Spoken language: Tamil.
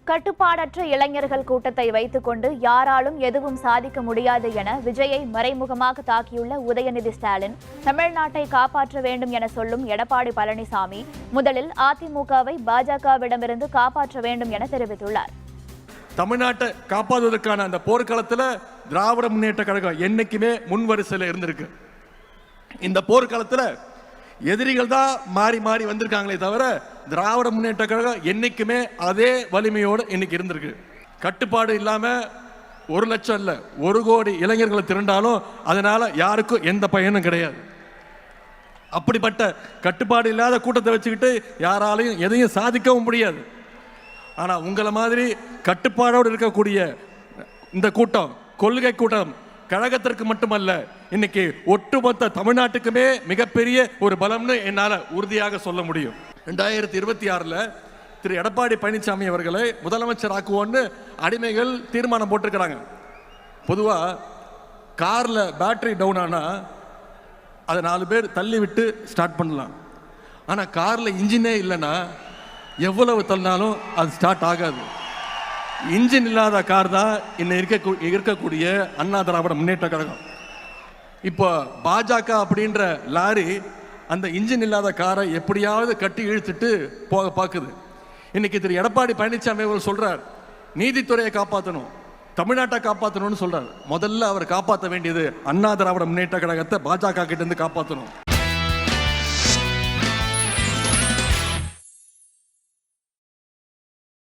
கட்டுப்பாடற்ற இளைஞர்கள் கூட்டத்தை வைத்துக் கொண்டு யாராலும் எதுவும் சாதிக்க முடியாது என விஜயை மறைமுகமாக தாக்கியுள்ள உதயநிதி ஸ்டாலின், தமிழ்நாட்டை காப்பாற்ற வேண்டும் என சொல்லும் எடப்பாடி பழனிசாமி முதலில் அதிமுகவை பாஜகவிடமிருந்து காப்பாற்ற வேண்டும் என தெரிவித்துள்ளார். தமிழ்நாட்டை காப்பாற்றுவதற்கான அந்த போர்க்களத்தில் திராவிட முன்னேற்ற கழகம் என்னைக்குமே முன்வரிசையில் இருந்திருக்கு. இந்த போர்க்களத்தில் எதிரிகள் தான் மாறி மாறி வந்திருக்காங்களே தவிர திராவிட முன்னேற்ற கழகம் என்னைக்குமே அதே வலிமையோடு இன்னைக்கு இருந்திருக்கு. கட்டுப்பாடு இல்லாம 1 லட்சம் இல்ல 1 கோடி இளைஞர்களை திரண்டாலும் அதனால யாருக்கும் எந்த பயனும் கிடையாது. அப்படிப்பட்ட கட்டுப்பாடு இல்லாத கூட்டத்தை வச்சுக்கிட்டு யாராலையும் எதையும் சாதிக்கவும் முடியாது. ஆனா உங்களை மாதிரி கட்டுப்பாடோடு இருக்கக்கூடிய இந்த கூட்டம், கொள்கை கூட்டம் கழகத்திற்கு மட்டுமல்ல, இன்னைக்கு ஒட்டுமொத்த தமிழ்நாட்டுக்குமே மிகப்பெரிய ஒரு பலம்னு என்னால் உறுதியாக சொல்ல முடியும். 2026 திரு எடப்பாடி பழனிசாமி அவர்களை முதலமைச்சர் ஆக்குவோன்னு அடிமைகள் தீர்மானம் போட்டிருக்கிறாங்க. பொதுவாக காரில் பேட்டரி டவுன் ஆனால் அதை 4 பேர் தள்ளி விட்டு ஸ்டார்ட் பண்ணலாம். ஆனால் காரில் இன்ஜினே இல்லைன்னா எவ்வளவு தள்ளினாலும் அது ஸ்டார்ட் ஆகாது. இன்ஜின் இல்லாத கார் தான் இன்னும் இருக்கக்கூடிய அண்ணா திராவிட முன்னேற்ற கழகம். இப்போ பாஜக அப்படின்ற லாரி அந்த இன்ஜின் இல்லாத காரை எப்படியாவது கட்டி இழுத்துட்டு போக பார்க்குது. இன்னைக்கு திரு எடப்பாடி பழனிசாமி அவர் சொல்றார், நீதித்துறையை காப்பாற்றணும், தமிழ்நாட்டை காப்பாற்றணும்னு சொல்றார். முதல்ல அவர் காப்பாற்ற வேண்டியது அண்ணா திராவிட முன்னேற்ற கழகத்தை பாஜக கிட்ட இருந்து காப்பாற்றணும்.